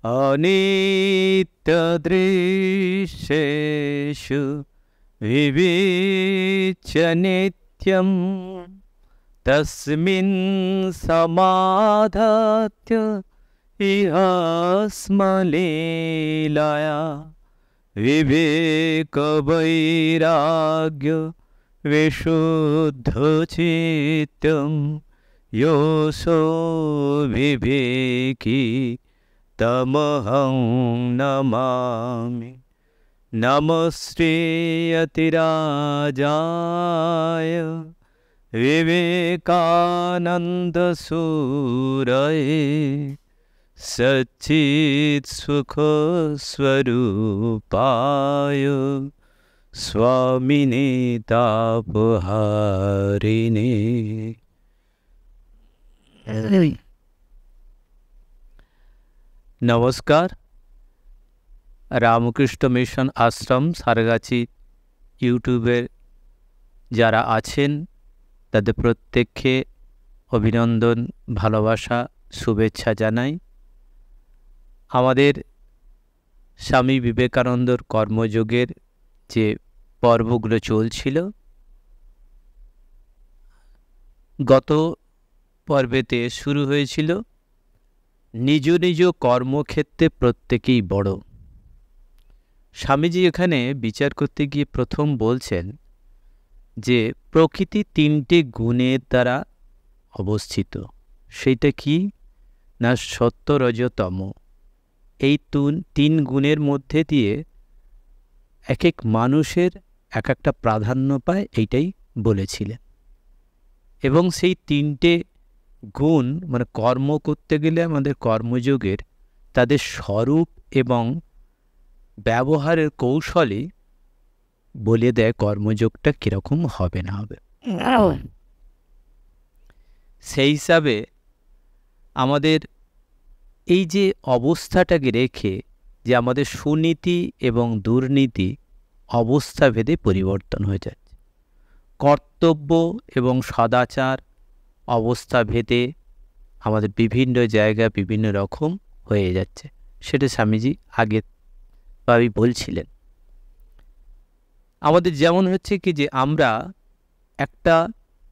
अनित्यदृश्येषु विविच्य नित्यं तस्मिन् समाधात्य इह स्मलीलया विवेकवैराग्य विशुद्धचित्तं योऽसो विवेकी तमहं नमामि। नमस्तेऽतिराजाय विवेकानन्दसूरये सच्चित्सुखस्वरूपाय स्वामिने तापहारिणे। নমস্কার। রামকৃষ্ণ মিশন আশ্রম সারগাছি ইউটিউবের যারা আছেন তাদের প্রত্যেককে অভিনন্দন, ভালোবাসা, শুভেচ্ছা জানাই। আমাদের স্বামী বিবেকানন্দর কর্মযোগের যে পর্বগুলো চলছিল, গত পর্বেতে শুরু হয়েছিল নিজ নিজ কর্মক্ষেত্রে প্রত্যেকেই বড়। স্বামীজি এখানে বিচার করতে গিয়ে প্রথম বলছেন যে প্রকৃতি তিনটে গুণের দ্বারা অবস্থিত। সেইটা কি না, সত্য, রজ, তম। এই তিন গুণের মধ্যে দিয়ে এক এক মানুষের এক একটা প্রাধান্য পায়, এইটাই বলেছিলেন। এবং সেই তিনটে গুণ মানে কর্ম করতে গেলে আমাদের কর্মযোগের তাদের স্বরূপ এবং ব্যবহারের কৌশলই বলে দেয় কর্মযোগটা কীরকম হবে না হবে। সেই হিসাবে আমাদের এই যে অবস্থাটাকে রেখে যে আমাদের সুনীতি এবং দুর্নীতি অবস্থা ভেদে পরিবর্তন হয়ে যাচ্ছে, কর্তব্য এবং সদাচার অবস্থা ভেদে আমাদের বিভিন্ন জায়গায় বিভিন্ন রকম হয়ে যাচ্ছে। সেটা স্বামীজি আগে বলছিলেন। আমাদের যেমন হচ্ছে কি যে আমরা একটা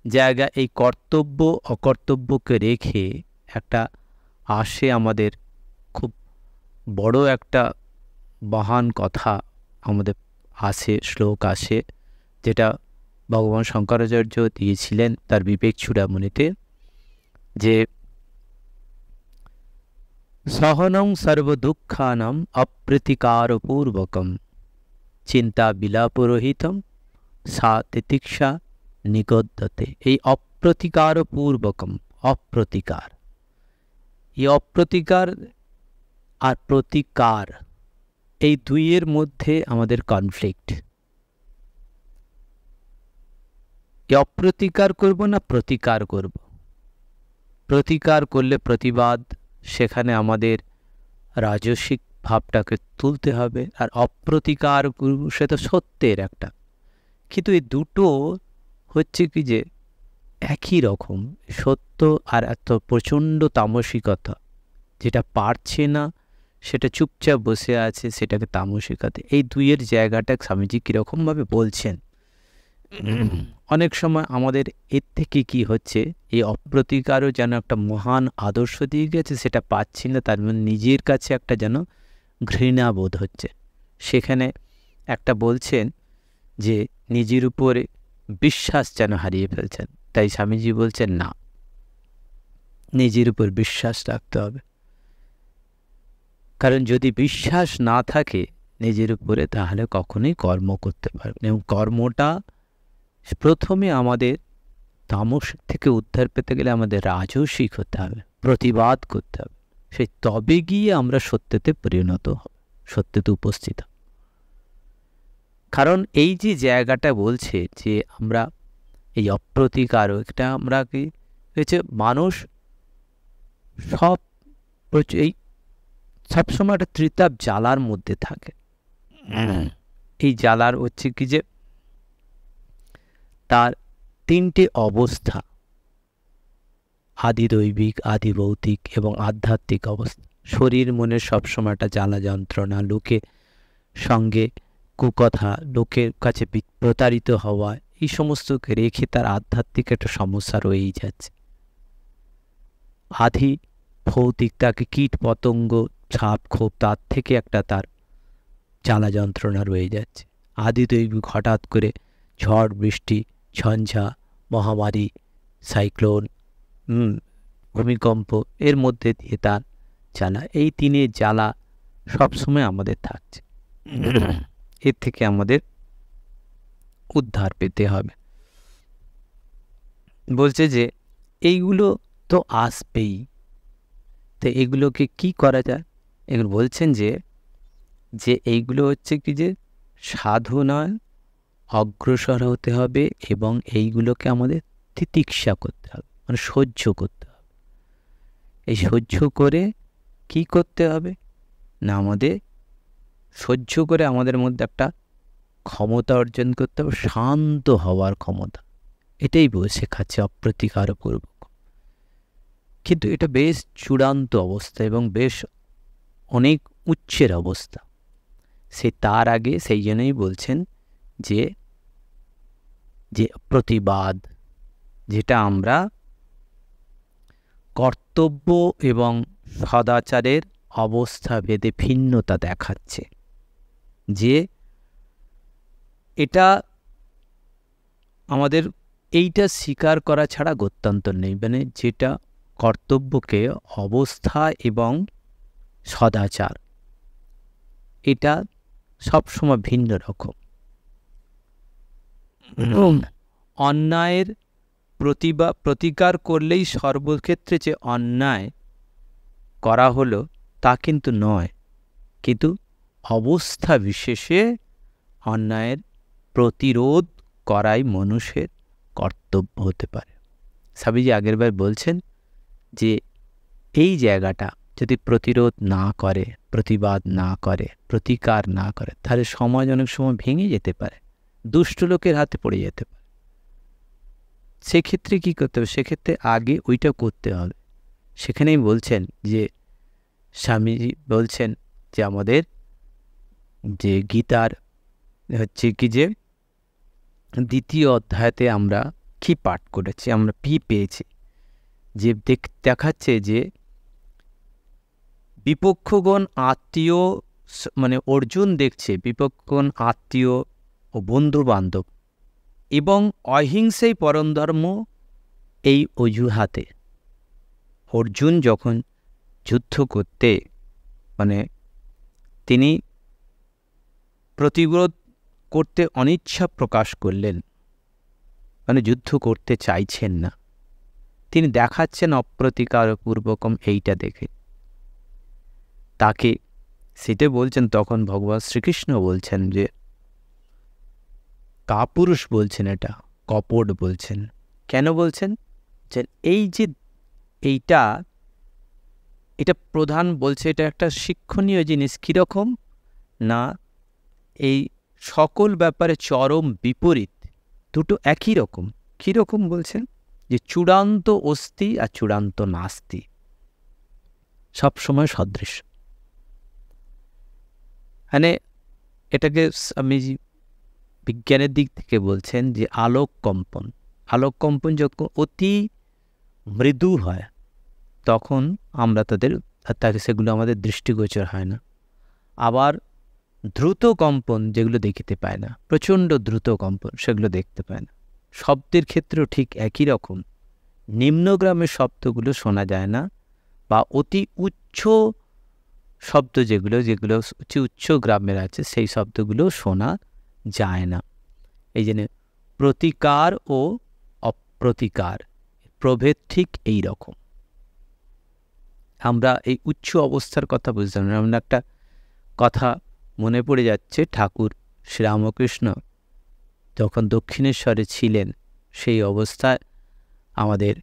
জায়গা এই কর্তব্য অকর্তব্যকে রেখে একটা আসে আমাদের খুব বড় একটা মহান কথা আমাদের আসে, শ্লোক আসে, যেটা ভগবান শঙ্করাচার্য দিয়েছিলেন তার বিবেক চূড়ামণিতে, যে সহনং সর্বদুঃখানাম অপ্রতিকারপূর্বকম চিন্তা বিলাপরহিতম সা তিতিক্ষা নিগদ্যতে। এই অপ্রতিকারপূর্বকম, অপ্রতিকার, এই অপ্রতিকার আর প্রতিকার, এই দুইয়ের মধ্যে আমাদের কনফ্লিক্ট। অপ্রতিকার করব না প্রতিকার করব। প্রতিকার করলে প্রতিবাদ, সেখানে আমাদের রাজসিক ভাবটাকে তুলতে হবে। আর অপ্রতিকার করব সে তো সত্যের একটা। কিন্তু এই দুটো হচ্ছে কি যে একই রকম, সত্য আর এত প্রচণ্ড তামসিকতা, যেটা পারছে না সেটা চুপচাপ বসে আছে, সেটাকে তামসিকতা। এই দুইয়ের জায়গাটা স্বামীজি কীরকমভাবে বলছেন। অনেক সময় আমাদের এর থেকে কি হচ্ছে, এই অপ্রতিকারও যেন একটা মহান আদর্শ দিয়ে গেছে, সেটা পাচ্ছি না, তার মানে নিজের কাছে একটা যেন ঘৃণা বোধ হচ্ছে। সেখানে একটা বলছেন যে নিজের উপরে বিশ্বাস যেন হারিয়ে ফেলছেন। তাই স্বামীজি বলছেন না, নিজের উপর বিশ্বাস রাখতে হবে। কারণ যদি বিশ্বাস না থাকে নিজের উপরে, তাহলে কখনোই কর্ম করতে পারবে। এবং কর্মটা প্রথমে আমাদের তামসিক থেকে উদ্ধার পেতে গেলে আমাদের রাজসিক হতে হবে, প্রতিবাদ করতে হবে। সেই তবে গিয়ে আমরা সত্যতে পরিণত হব, সত্যতে উপস্থিত হব। কারণ এই যে জায়গাটা বলছে যে আমরা এই অপ্রতিকার, এটা আমরা কি হয়েছে, মানুষ এই সবসময় একটা ত্রিতাপ জ্বালার মধ্যে থাকে। এই জ্বালার হচ্ছে কি যে তার তিনটে অবস্থা, আদি দৈবিক, আদি ভৌতিক এবং আধ্যাত্মিক অবস্থা। শরীর মনে সবসময় একটা জ্বালা যন্ত্রণা, লোকের সঙ্গে কুকথা, লোকের কাছে প্রতারিত হওয়া, এই সমস্তকে রেখে তার আধ্যাত্মিক একটা সমস্যা রয়েই যাচ্ছে। আধি ভৌতিক, তাকে কীট পতঙ্গ ছাপ ক্ষোভ, তার থেকে একটা তার জ্বালা যন্ত্রণা রয়ে যাচ্ছে। আদি দৈবিক হঠাৎ করে ঝড় বৃষ্টি, ঝঞ্ঝা, মহামারী, সাইক্লোন, ভূমিকম্প, এর মধ্যে দিয়ে তার জ্বালা, এই তিনের জ্বালা সবসময় আমাদের থাকছে। এর থেকে আমাদের উদ্ধার পেতে হবে। বলছে যে এইগুলো তো আসবেই, তো এগুলোকে কি করা যায়? এগুলো বলছেন যে এইগুলো হচ্ছে কি, যে সাধনায় অগ্রসর হতে হবে এবং এইগুলোকে আমাদের তিতিক্ষা করতে হবে, মানে সহ্য করতে হবে। এই সহ্য করে কি করতে হবে না, আমাদের সহ্য করে আমাদের মধ্যে একটা ক্ষমতা অর্জন করতে হবে, শান্ত হওয়ার ক্ষমতা। এটাই শেখাচ্ছে অপ্রতিকারপূর্বক। কিন্তু এটা বেশ চূড়ান্ত অবস্থা এবং বেশ অনেক উচ্চের অবস্থা। তার আগে সেই জন্যই বলছেন যে প্রতিবাদ, যেটা আমরা কর্তব্য এবং সদাচারের অবস্থা ভেদে ভিন্নতা দেখাচ্ছে, যে এটা আমাদের এইটা স্বীকার করা ছাড়া গত্যন্তর নেই। মানে যেটা কর্তব্যকে অবস্থা এবং সদাচার, এটা সবসময় ভিন্ন রকম। অন্যায়ের প্রতিকার করলেই সর্বক্ষেত্রে যে অন্যায় করা হলো তা কিন্তু নয়, কিন্তু অবস্থা বিশেষে অন্যায়ের প্রতিরোধ করাই মানুষের কর্তব্য হতে পারে। স্বামীজি আগেরবার বলছেন যে এই জায়গাটা যদি প্রতিরোধ না করে, প্রতিবাদ না করে, প্রতিকার না করে, তাহলে সমাজ অনেক সময় ভেঙে যেতে পারে, দুষ্ট লোকের হাতে পড়ে যেতে পারে। সেক্ষেত্রে কী করতে হবে? সেক্ষেত্রে আগে ওইটা করতে হবে। সেখানেই বলছেন যে স্বামীজি বলছেন যে আমাদের যে গীতার হচ্ছে কি, যে দ্বিতীয় অধ্যায়তে আমরা কি পাঠ করেছি, আমরা পেয়েছি, যে দেখাচ্ছে যে বিপক্ষগণ আত্মীয়, মানে অর্জুন দেখছে বিপক্ষগণ আত্মীয় ও বন্ধু বান্ধব এবং অহিংসাই পরম ধর্ম, এই অজুহাতে অর্জুন যখন যুদ্ধ করতে, মানে তিনি প্রতিরোধ করতে অনিচ্ছা প্রকাশ করলেন, মানে যুদ্ধ করতে চাইছেন না, তিনি দেখাচ্ছেন অপ্রতিকারপূর্বকম এইটা দেখে তাকে, সেটা বলছেন। তখন ভগবান শ্রীকৃষ্ণ বলছেন যে কাপুরুষ বলছেন, এটা কপট বলছেন। কেন বলছেন? যে এই যে এটা প্রধান বলছে, এটা একটা শিক্ষণীয় জিনিস। কীরকম না, এই সকল ব্যাপারে চরম বিপরীত, দুটো একই রকম। কীরকম বলছেন? যে চূড়ান্ত অস্তি আর চূড়ান্ত নাস্তি সবসময় সদৃশ। মানে এটাকে আমি বিজ্ঞানের দিক থেকে বলছেন যে আলোক কম্পন যখন অতি মৃদু হয় তখন আমরা তাকে সেগুলো আমাদের দৃষ্টিগোচর হয় না। আবার দ্রুত কম্পন যেগুলো দেখতে পায় না, প্রচণ্ড দ্রুত কম্পন, সেগুলো দেখতে পায় না। শব্দের ক্ষেত্রেও ঠিক একই রকম। নিম্নগ্রামের শব্দগুলো শোনা যায় না, বা অতি উচ্চ শব্দ যেগুলো উচ্চ গ্রামের আছে সেই শব্দগুলো শোনা যায় না। এই জন্য প্রতিকার ও অপ্রতিকার প্রভেদ ঠিক এই রকম। আমরা এই উচ্চ অবস্থার কথা বুঝতাম না। আমরা একটা কথা মনে পড়ে যাচ্ছে, ঠাকুর শ্রীরামকৃষ্ণ যখন দক্ষিণেশ্বরে ছিলেন, সেই অবস্থায় আমাদের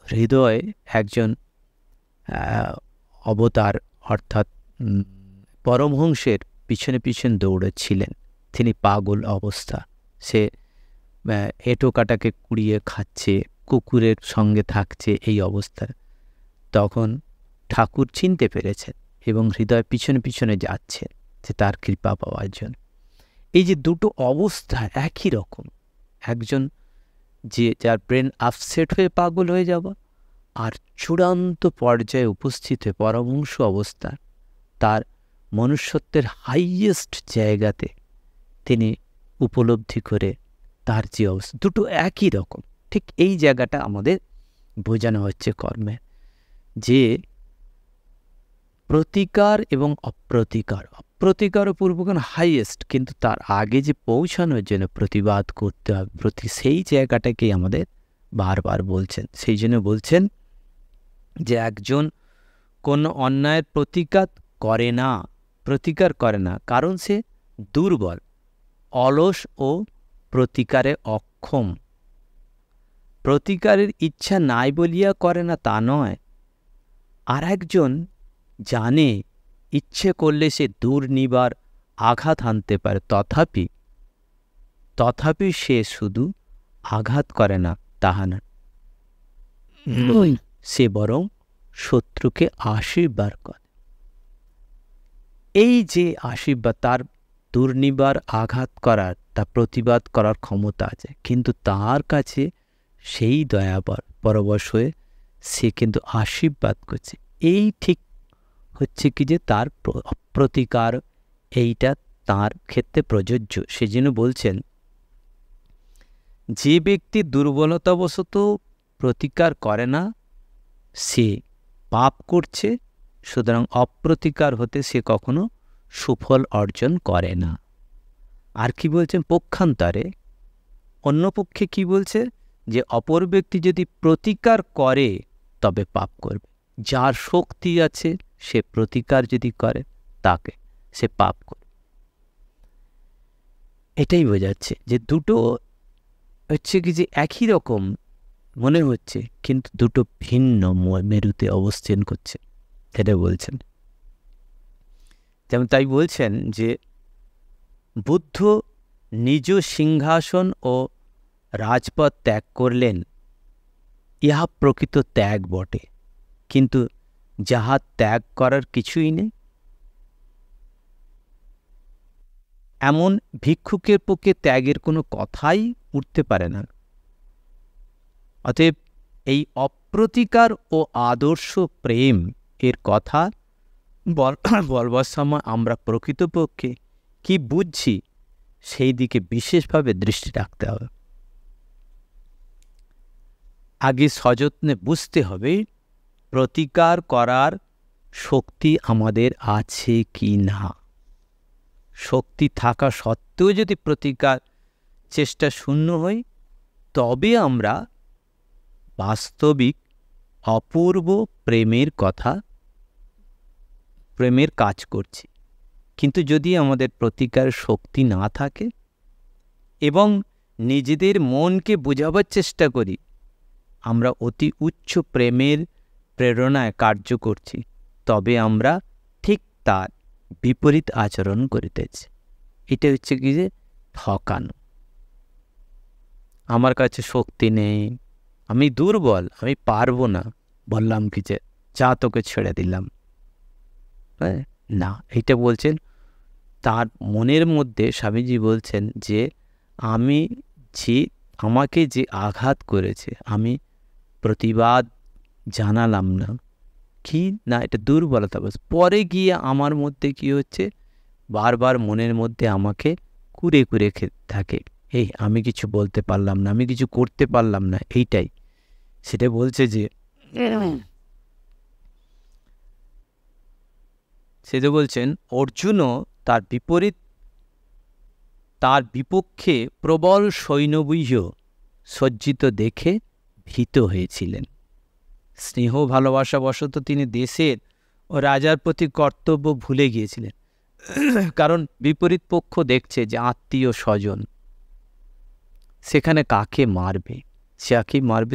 হৃদয়ে একজন অবতার, অর্থাৎ পরমহংসের পিছনে পিছনে দৌড়েছিলেন। তিনি পাগল অবস্থা, সে এঁটো কাটাকে কুড়িয়ে খাচ্ছে, কুকুরের সঙ্গে থাকছে, এই অবস্থায়। তখন ঠাকুর চিনতে পেরেছেন এবং হৃদয় পিছনে পিছনে যাচ্ছে যে তার কৃপা পাওয়ার জন্য। এই যে দুটো অবস্থা একই রকম, একজন যে যার ব্রেন আপসেট হয়ে পাগল হয়ে যাওয়া, আর চূড়ান্ত পর্যায়ে উপস্থিত হয়ে পরমহংস অবস্থা, তার মনুষ্যত্বের হাইয়েস্ট জায়গাতে তিনি উপলব্ধি করে তার যে অবস্থা, দুটো একই রকম। ঠিক এই জায়গাটা আমাদের বোঝানো হচ্ছে কর্মে, যে প্রতিকার এবং অপ্রতিকার, অপ্রতিকার পূর্বক হাইয়েস্ট, কিন্তু তার আগে যে পৌঁছানোর জন্য প্রতিবাদ করতে হবে, সেই জায়গাটাকেই আমাদের বারবার বলছেন। সেই জন্য বলছেন যে একজন কোনো অন্যায়ের প্রতিকার করে না, কারণ সে দুর্বল, অলস ও প্রতিকারে অক্ষম। প্রতিকারের ইচ্ছা নাই বলিয়া করে না তা নয়, আর একজন জানে ইচ্ছে করলে সে দূর নিবার আঘাত হানতে পারে, তথাপি সে শুধু আঘাত করে না তাহা না, সে বরং শত্রুকে আশীর্বাদ করে। এই যে আশীর্বাদ, তার দুর্নিবার আঘাত করার, তা প্রতিবাদ করার ক্ষমতা আছে, কিন্তু তার কাছে সেই দয়া পরবশ হয়ে সে কিন্তু আশীর্বাদ করছে। এই ঠিক হচ্ছে কি যে তার প্রতিকার, এইটা তার ক্ষেত্রে প্রযোজ্য। সেজন্য বলছেন যে ব্যক্তি দুর্বলতাবশত প্রতিকার করে না সে পাপ করছে, সুতরাং অপ্রতিকার হতে সে কখনো সুফল অর্জন করে না। আর কি বলছেন পক্ষান্তরে, অন্য পক্ষে কি বলছে, যে অপর ব্যক্তি যদি প্রতিকার করে তবে পাপ করবে। যার শক্তি আছে সে প্রতিকার যদি করে তাকে সে পাপ করবে। এটাই বোঝাচ্ছে যে দুটো হচ্ছে কি যে একই রকম মনে হচ্ছে, কিন্তু দুটো ভিন্ন মেরুতে অবস্থান করছে, এটা বলছেন। যেমন তাই বলছেন যে বুদ্ধ নিজ সিংহাসন ও রাজপথ ত্যাগ করলেন, ইহা প্রকৃত ত্যাগ বটে, কিন্তু যাহা ত্যাগ করার কিছুই নেই, এমন ভিক্ষুকের পক্ষে ত্যাগের কোনো কথাই উঠতে পারে না। অতএব এই অপ্রতিকার ও আদর্শ প্রেম এর কথা বলবার সময় আমরা প্রকৃতপক্ষে কি বুঝছি সেই দিকে বিশেষভাবে দৃষ্টি রাখতে হবে। আগে সযত্নে বুঝতে হবে প্রতিকার করার শক্তি আমাদের আছে কি না। শক্তি থাকা সত্ত্বেও যদি প্রতিকার চেষ্টা শূন্য হই, তবে আমরা বাস্তবিক অপূর্ব প্রেমের কাজ করছি। কিন্তু যদি আমাদের প্রতিকার শক্তি না থাকে এবং নিজেদের মনকে বোঝাবার চেষ্টা করি আমরা অতি উচ্চ প্রেমের প্রেরণায় কার্য করছি, তবে আমরা ঠিক তার বিপরীত আচরণ করিতেছি। এটা হচ্ছে কি যে ঠকানো। আমার কাছে শক্তি নেই, আমি দুর্বল, আমি পারবো না, বললাম কি যে যা তোকে ছেড়ে দিলাম, না। এইটা বলছেন তার মনের মধ্যে। স্বামীজি বলছেন যে আমাকে যে আঘাত করেছে আমি প্রতিবাদ জানালাম না, কি না, এটা দুর্বলতা। পরে গিয়ে আমার মধ্যে কি হচ্ছে, বারবার মনের মধ্যে আমাকে কুরে কুরে খেতে থাকে, এই আমি কিছু বলতে পারলাম না, আমি কিছু করতে পারলাম না, এইটাই। সেটা বলছে যে সেটা বলছেন অর্জুনও তার বিপক্ষে প্রবল সৈন্যব্যূহ সজ্জিত দেখে ভীত হয়েছিলেন। স্নেহ ভালোবাসা বশত তিনি দেশের ও রাজার প্রতি কর্তব্য ভুলে গিয়েছিলেন, কারণ বিপরীত পক্ষ দেখছে যে আত্মীয় স্বজন, সেখানে কাকে মারবে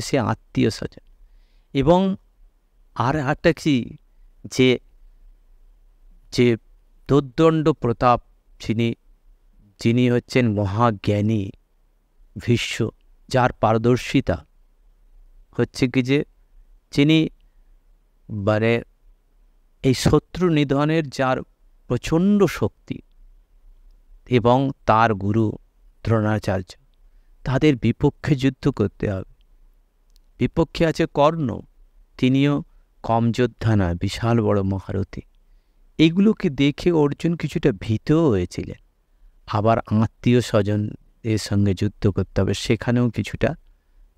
সে আত্মীয় স্বজন। এবং আর একটা কি যে দোর্দণ্ড প্রতাপ, যিনি হচ্ছেন মহাজ্ঞানী ভীষ্ম, যার পারদর্শিতা হচ্ছে কি যে যিনি এই শত্রু নিধনের যার প্রচণ্ড শক্তি এবং তার গুরু দ্রোণাচার্য, তাদের বিপক্ষে যুদ্ধ করতে হবে। বিপক্ষে আছে কর্ণ, তিনিও কম যোদ্ধা নয়, বিশাল বড় মহারথী। এগুলোকে দেখে অর্জুন কিছুটা ভীতও হয়েছিলেন। আবার আত্মীয় স্বজনদের সঙ্গে যুদ্ধ করতে হবে, সেখানেও কিছুটা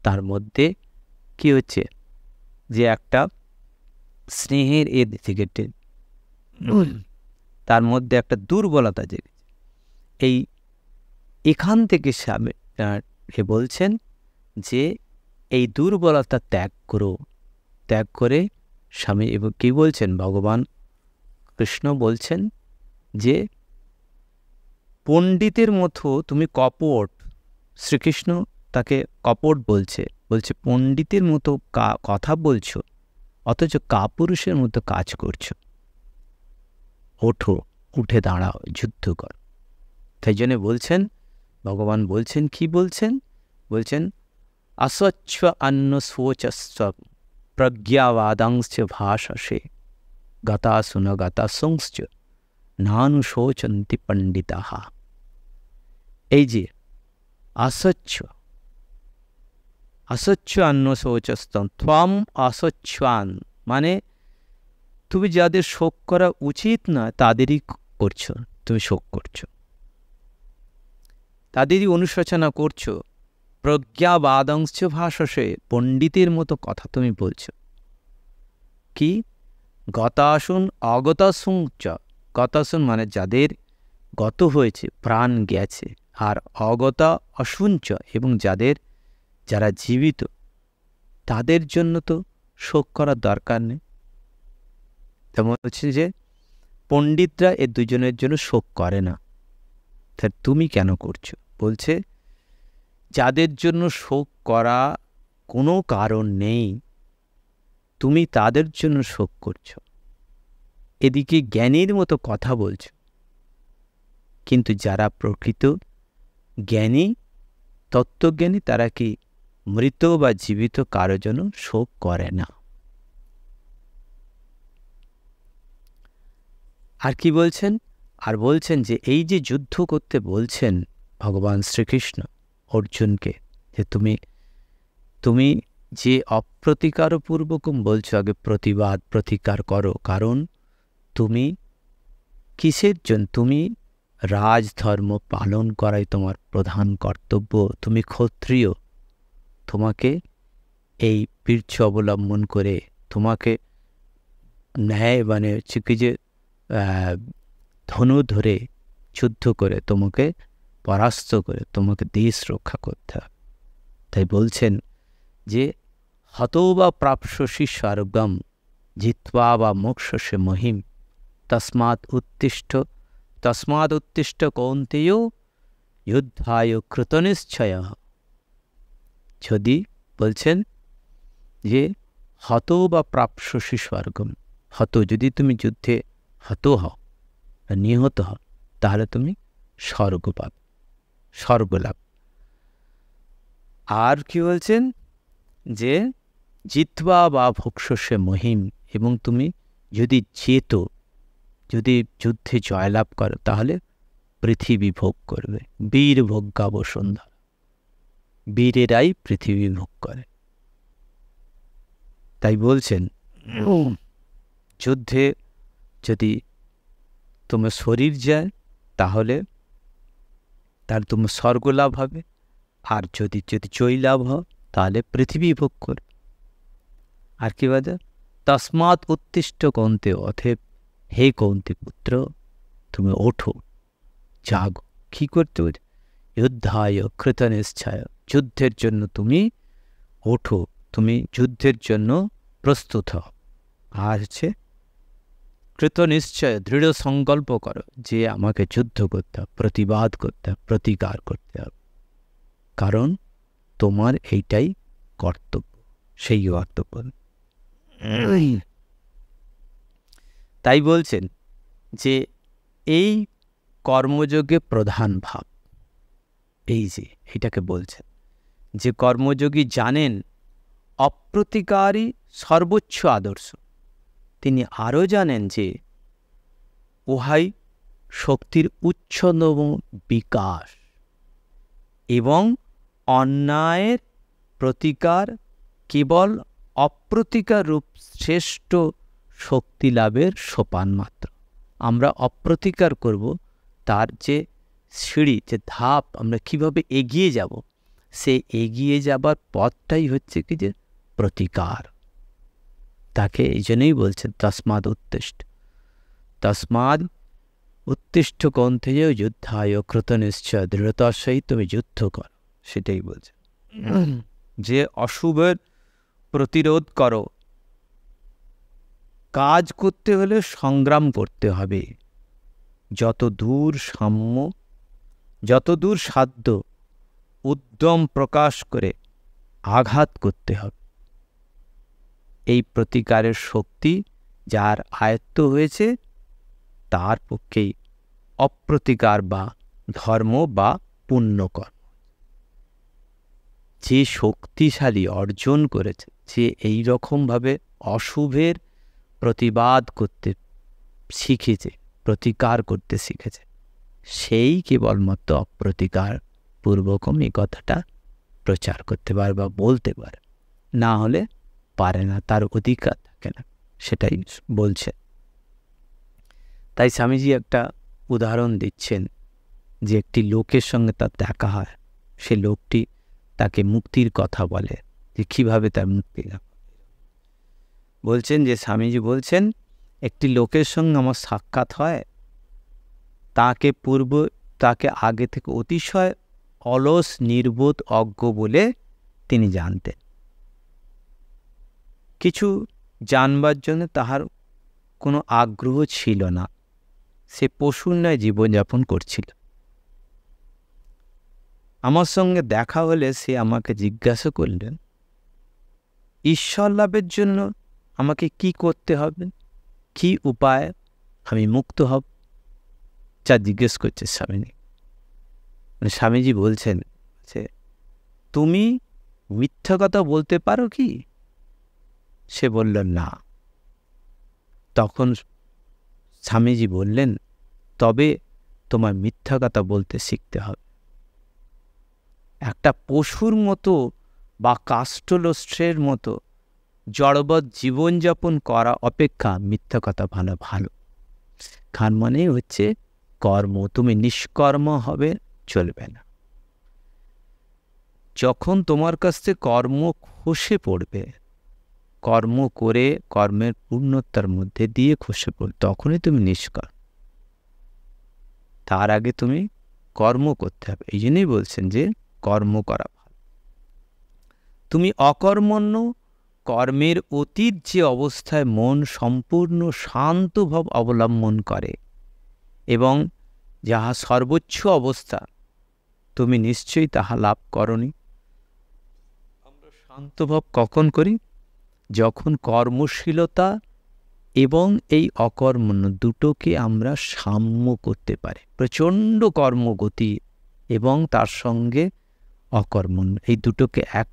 তার মধ্যে কি হচ্ছে, যে একটা স্নেহের এর থেকে তার মধ্যে একটা দুর্বলতা জেগেছে। এখান থেকে সে বলছেন যে এই দুর্বলতা ত্যাগ করো, ত্যাগ করে স্বামী, এবং কি বলছেন ভগবান কৃষ্ণ বলছেন যে পণ্ডিতের মতো তুমি কপট, শ্রীকৃষ্ণ তাকে কপট বলছে পণ্ডিতের মতো কথা বলছো, অথচ কাপুরুষের মতো কাজ করছো। ওঠো, উঠে দাঁড়াও, যুদ্ধ কর। তাই জন্য বলছেন, ভগবান বলছেন, কি বলছেন, বলছেন অস্বচ্ছ অন্ন শোচস্ব প্রজ্ঞাবাদাংশ্চ ভাষসে গতাসু ন গতাসংশ্চ নানুশোচন্তি পণ্ডিতাঃ। এই যে অস্বচ্ছ অন্ন শোচস্তম ত্বম অস্বচ্ছান, মানে তুমি যাদের শোক করা উচিত না তাদেরই করছো, তুমি শোক করছো, তাদেরই অনুশোচনা করছো। প্রজ্ঞাবাদাংশ ভাষসে, পণ্ডিতের মতো কথা তুমি বলছো। কি গতাসুন অগতাসুং চ, গতাসুন মানে যাদের গত হয়েছে, প্রাণ গেছে, আর অগতা অসুঞ্চ, এবং যারা জীবিত তাদের জন্য তো শোক করার দরকার নেই। তেমন হচ্ছে যে পণ্ডিতরা এ দুজনের জন্য শোক করে না, তা তুমি কেন করছো? বলছে যাদের জন্য শোক করা কোনো কারণ নেই, তুমি তাদের জন্য শোক করছো। এদিকে জ্ঞানীর মতো কথা বলছো, কিন্তু যারা প্রকৃত জ্ঞানী, তত্ত্বজ্ঞানী, তারা কি মৃত বা জীবিত কারো জন্য শোক করে না। আর কি বলছেন? আর বলছেন যে এই যে যুদ্ধ করতে বলছেন ভগবান শ্রীকৃষ্ণ অর্জুনকে, যে তুমি যে অপ্রতিকারপূর্বকম বলছো, আগে প্রতিকার করো। কারণ তুমি কিসের জন্য? তুমি রাজধর্ম পালন করাই তোমার প্রধান কর্তব্য, তুমি ক্ষত্রিয়, তোমাকে এই বীর্য অবলম্বন করে, তোমাকে ন্যায় মানে হচ্ছে কি যে ধনু ধরে যুদ্ধ করে, তোমাকে পরাস্ত করে, তোমাকে দেশ রক্ষা করতে হবে। তাই বলছেন যে হতো বা প্রাপ্স্যসি স্বর্গম জিত্বা বা মোক্ষসে মহিম তস্মাৎ উত্তিষ্ঠ কৌন্তেয় যুদ্ধায় কৃতনিশ্চয়। যদি বলছেন যে হতো বা প্রাপ্স্যসি স্বর্গম, হতো যদি তুমি যুদ্ধে হত হও, নিহত হও, তাহলে তুমি স্বর্গ পাবে, স্বর্গলাভ। আর কি বলছেন যে জিতবা বা ভোক্ষসে মহিম, এবং তুমি যদি যদি যুদ্ধে জয়লাভ করো, তাহলে পৃথিবী ভোগ করবে। বীর ভোগ্যা বসুন্ধরা, বীরেরাই পৃথিবী ভোগ করে। তাই বলছেন যুদ্ধে যদি তোমার শরীর যায়, তাহলে তোমার স্বর্গলাভ হবে, আর যদি জয় লাভ হয় তাহলে পৃথিবী ভোগ করবে। আর কি বলে? তস্মাৎ উত্তিষ্ঠ কৌন্তে, অতএব হে কৌন্তে পুত্র, তুমি ওঠো, জাগো। কি করতে বলছে? যুদ্ধায় কৃতনিশ্চয়, যুদ্ধের জন্য তুমি ওঠো, তুমি যুদ্ধের জন্য প্রস্তুত হও। আর হচ্ছে কৃতনিশ্চয়, দৃঢ় সংকল্প করো যে আমাকে যুদ্ধ করতে হবে, প্রতিবাদ করতে হবে, প্রতিকার করতে হবে, কারণ তোমার এইটাই কর্তব্য, সেই কর্তব্য। তাই বলছেন যে এই কর্মযোগে প্রধান ভাব, এই যে এটাকে বলছেন যে কর্মযোগী জানেন অপ্রতিকারই সর্বোচ্চ আদর্শ। তিনি আরও জানেন যে উহাই শক্তির উচ্চতম বিকাশ এবং অন্যায়ের প্রতিকার কেবল অপ্রতিকার রূপ শ্রেষ্ঠ শক্তি লাভের সোপান মাত্র। আমরা অপ্রতিকার করব, তার যে সিঁড়ি, যে ধাপ, আমরা কিভাবে এগিয়ে যাব, সে এগিয়ে যাবার পথটাই হচ্ছে কি যে প্রতিকার। তাকে এই জন্যই বলছেন তস্মাদ উত্তিষ্ঠ, তস্মাদ উত্তিষ্ঠ কৌন্তেয় যুদ্ধায় কৃতনিশ্চয়, দৃঢ়তার সহিত তুমি যুদ্ধ করো। সেটাই বলছে যে অশুভের প্রতিরোধ করো। কাজ করতে হলে সংগ্রাম করতে হবে, যত দূর সাম্য, যত দূর সাধ্য উদ্যম প্রকাশ করে আঘাত করতে হবে। এই প্রতিকারের শক্তি যার আয়ত্ত হয়েছে তার পক্ষেই অপ্রতিকার বা ধর্ম বা পুণ্যকর্ম। যে শক্তিশালী অর্জন করেছে, যে এই রকমভাবে অশুভের প্রতিবাদ করতে শিখেছে, প্রতিকার করতে শিখেছে, সেই কেবলমাত্র অপ্রতিকার পূর্বকম এই কথাটা প্রচার করতে পারে বা বলতে পারে, না হলে পারে না, তার অধিকার থাকে না। সেটাই বলছে। তাই স্বামীজি একটা উদাহরণ দিচ্ছেন যে একটি লোকের সঙ্গে তার দেখা হয়, সে লোকটি তাকে মুক্তির কথা বলে যে কিভাবে তার মুক্তি লাভ। বলছেন যে স্বামীজি বলছেন, একটি লোকের সঙ্গে আমার সাক্ষাৎ হয়, তাকে আগে থেকে অতিশয় অলস, নির্বোধ, অজ্ঞ বলে তিনি জানতেন। কিছু জানবার জন্য তাহার কোনো আগ্রহ ছিল না, সে পশুর ন্যায় জীবনযাপন করছিল। আমার সঙ্গে দেখা হলে সে আমাকে জিজ্ঞাসা করলেন, ঈশ্বর লাভের জন্য আমাকে কি করতে হবে, কি উপায় আমি মুক্ত হব, যা জিজ্ঞেস করছে স্বামীজি। স্বামীজি বলছেন যে তুমি মিথ্যা কথা বলতে পারো কি? সে বলল না। তখন স্বামীজি বললেন, তবে তোমার মিথ্যা কথা বলতে শিখতে হবে। একটা পশুর মতো বা কাষ্ঠলস্ত্রের মতো জড়বৎ জীবনযাপন করা অপেক্ষা মিথ্যা কথা ভালো। খান মানে হচ্ছে কর্ম। তুমি নিষ্কর্ম হবে চলবে না। যখন তোমার কাছ থেকে কর্ম খসে পড়বে, কর্ম করে কর্মের পূর্ণতার মধ্যে দিয়ে খসে পড়বে, তখনই তুমি নিষ্কর্ম। তার আগে তুমি কর্ম করতে হবে। এই জন্যই বলছেন যে কর্ম করা ভালো। তুমি অকর্মণ্য, কর্মের অতীত যে অবস্থায় মন সম্পূর্ণ শান্ত ভাব অবলম্বন করে এবং যাহা সর্বোচ্চ অবস্থা, তুমি নিশ্চয়ই তাহা লাভ করনি। আমরা শান্তভাব কখন করি? যখন কর্মশীলতা এবং এই অকর্মণ্য দুটোকে আমরা সাম্য করতে পারি। প্রচণ্ড কর্মগতি এবং তার সঙ্গে অকর্মণ্য, এই দুটোকে এক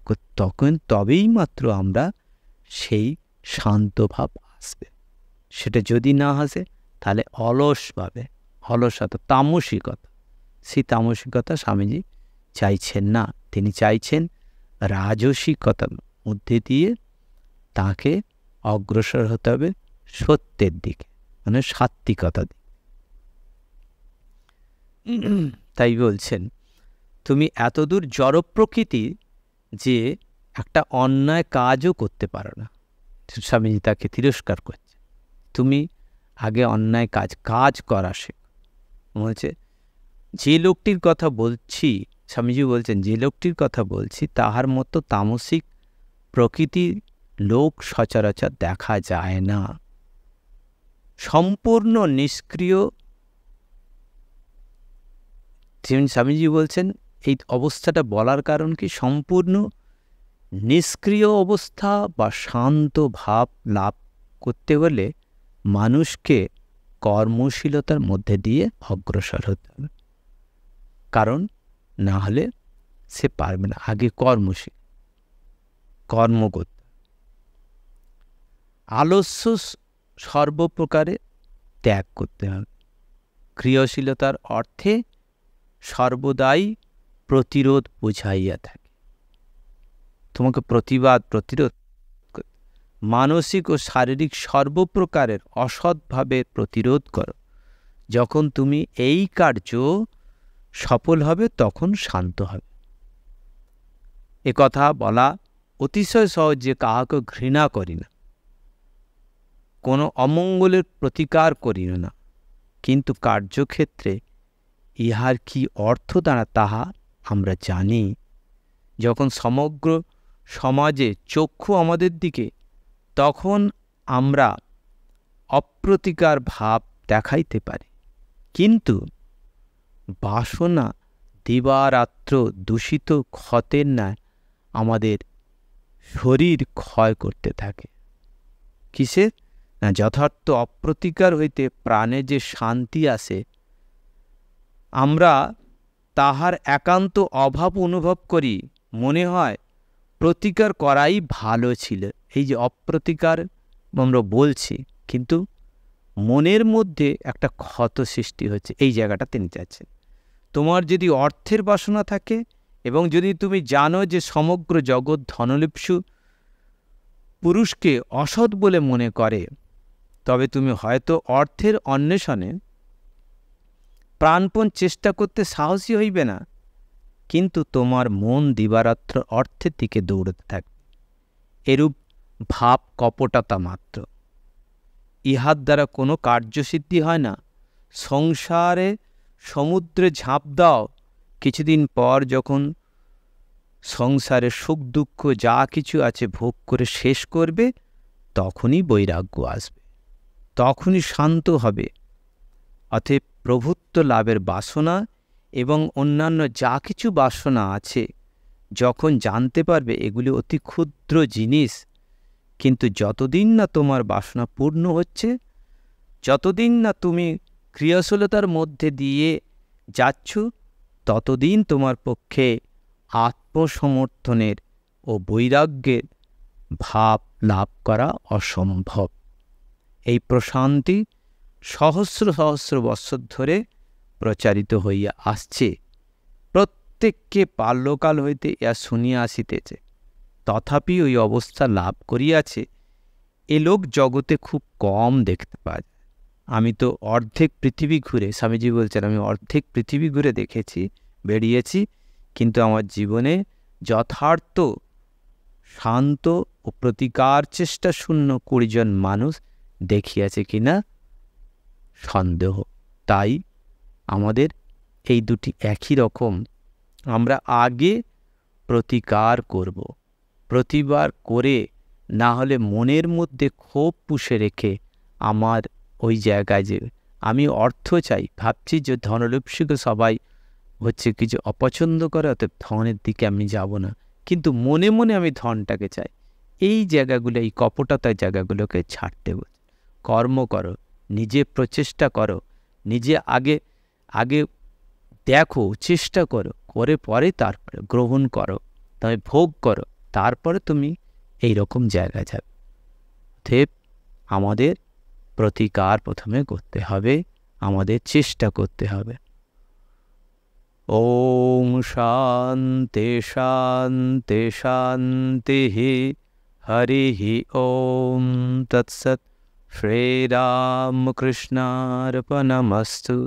তবেই মাত্র আমরা সেই শান্তভাব আসবে। সেটা যদি না আসে তাহলে অলসভাবে, অলসতা, তামসিকতা, সেই তামসিকতা স্বামীজি চাইছেন না। তিনি চাইছেন রাজসিকতার মধ্যে দিয়ে তাকে অগ্রসর হতে হবে সত্যের দিকে, মানে সাত্ত্বিকতার দিকে। তাই বলছেন, তুমি এতদূর জড় প্রকৃতি যে একটা অন্যায় কাজও করতে পারো না। স্বামীজি তাকে তিরস্কার করছে। তুমি আগে অন্যায় কাজ করা শেখো। বলছে যে লোকটির কথা বলছি, স্বামীজি বলছেন যে লোকটির কথা বলছি তাহার মতো তামসিক প্রকৃতির লোক সচরাচর দেখা যায় না। সম্পূর্ণ নিষ্ক্রিয়, স্বামীজি বলছেন এই অবস্থাটা বলার কারণ কি, সম্পূর্ণ নিষ্ক্রিয় অবস্থা বা শান্ত ভাব লাভ করতে হলে মানুষকে কর্মশীলতার মধ্যে দিয়ে অগ্রসর হতে হবে। কারণ না হলে সে পারবে না। আগে কর্ম করতে। আলস্য সর্বপ্রকারে ত্যাগ করতে হবে। ক্রিয়াশীলতার অর্থে সর্বদাই প্রতিরোধ বোঝাইয়া থাকে। তোমাকে প্রতিরোধ মানসিক ও শারীরিক সর্বপ্রকারের অসৎভাবে প্রতিরোধ করো। যখন তুমি এই কার্য সফল হবে তখন শান্ত হবে। একথা বলা অতিশয় সহজ যে কাহাকে ঘৃণা করি না, কোনো অমঙ্গলের প্রতিকার করি না, কিন্তু কার্যক্ষেত্রে ইহার কি অর্থ দাঁড়া তাহা আমরা জানি। যখন সমগ্র সমাজে চক্ষু আমাদের দিকে, তখন আমরা অপ্রতিকার ভাব দেখাইতে পারি, কিন্তু বাসনা দিবারাত্র দূষিত ক্ষতের ন্যায় আমাদের শরীর ক্ষয় করতে থাকে। কিসের না? যথার্থ অপ্রতিকার হইতে প্রাণে যে শান্তি আসে, আমরা তাহার একান্ত অভাব অনুভব করি। মনে হয় প্রতিকার করাই ভালো ছিল। এই যে অপ্রতিকার আমরা বলছি, কিন্তু মনের মধ্যে একটা ক্ষত সৃষ্টি হচ্ছে, এই জায়গাটা তিনি চাচ্ছেন। তোমার যদি অর্থের বাসনা থাকে এবং যদি তুমি জানো যে সমগ্র জগৎ ধনলিপ্সু পুরুষকে অসৎ বলে মনে করে, তবে তুমি হয়তো অর্থের অন্বেষণে প্রাণপণ চেষ্টা করতে সাহসী হইবে না, কিন্তু তোমার মন দিবারাত্র অর্থের দিকে দৌড়তে থাকবে। এরূপ ভাব কপটতা মাত্র, ইহার দ্বারা কোনো কার্যসিদ্ধি হয় না। সংসারে সমুদ্রে ঝাঁপ দাও, কিছুদিন পর যখন সংসারে সুখ দুঃখ যা কিছু আছে ভোগ করে শেষ করবে, তখনই বৈরাগ্য আসবে, তখনই শান্ত হবে। অতএব প্রভুত্ব লাভের বাসনা এবং অন্যান্য যা কিছু বাসনা আছে, যখন জানতে পারবে এগুলি অতি ক্ষুদ্র জিনিস, কিন্তু যতদিন না তোমার বাসনা পূর্ণ হচ্ছে, যতদিন না তুমি ক্রিয়াশীলতার মধ্যে দিয়ে যাচ্ছ, ততদিন তোমার পক্ষে আত্মসমর্থনের ও বৈরাগ্যের ভাব লাভ করা অসম্ভব। এই প্রশান্তি সহস্র সহস্র বৎসর ধরে প্রচারিত হইয়া আসছে। প্রত্যেককে বাল্যকাল হইতে ইহা শুনিয়া আসিতেছে, তথাপি ওই অবস্থা লাভ করিয়াছে এ লোক জগতে খুব কম দেখতে পাওয়া যায়। আমি তো অর্ধেক পৃথিবী ঘুরে, স্বামীজি বলছেন, আমি অর্ধেক পৃথিবী ঘুরে দেখেছি, বেরিয়েছি, কিন্তু আমার জীবনে যথার্থ শান্ত ও প্রতিকার চেষ্টা শূন্য 20 জন মানুষ দেখিয়াছে কিনা সন্দেহ। তাই আমাদের এই দুটি একই রকম। আমরা আগে প্রতিকার করব, প্রতিবার করে, না হলে মনের মধ্যে ক্ষোভ পুষে রেখে আমার ওই জায়গায় যে আমি অর্থ চাই, ভাবছি যে ধনলপ্সীকে সবাই হচ্ছে কিছু অপছন্দ করে, অতএব ধনের দিকে আমি যাব না, কিন্তু মনে মনে আমি ধনটাকে চাই। এই জায়গাগুলো, এই কপটতার জায়গাগুলোকে ছাড়তে বলছে। কর্ম করো, নিজে প্রচেষ্টা করো, নিজে আগে আগে দেখো, চেষ্টা করো, করে পরে তারপরে গ্রহণ করো, তবে ভোগ করো, তারপরে তুমি এই রকম জায়গায় যাবে। অতএব আমাদের প্রতিকার প্রথমে করতে হবে, আমাদের চেষ্টা করতে হবে। ওম শান্তি শান্তি শান্তি। হরি ওম তৎসৎ। শ্রীরামকৃষ্ণার্পণমস্তু।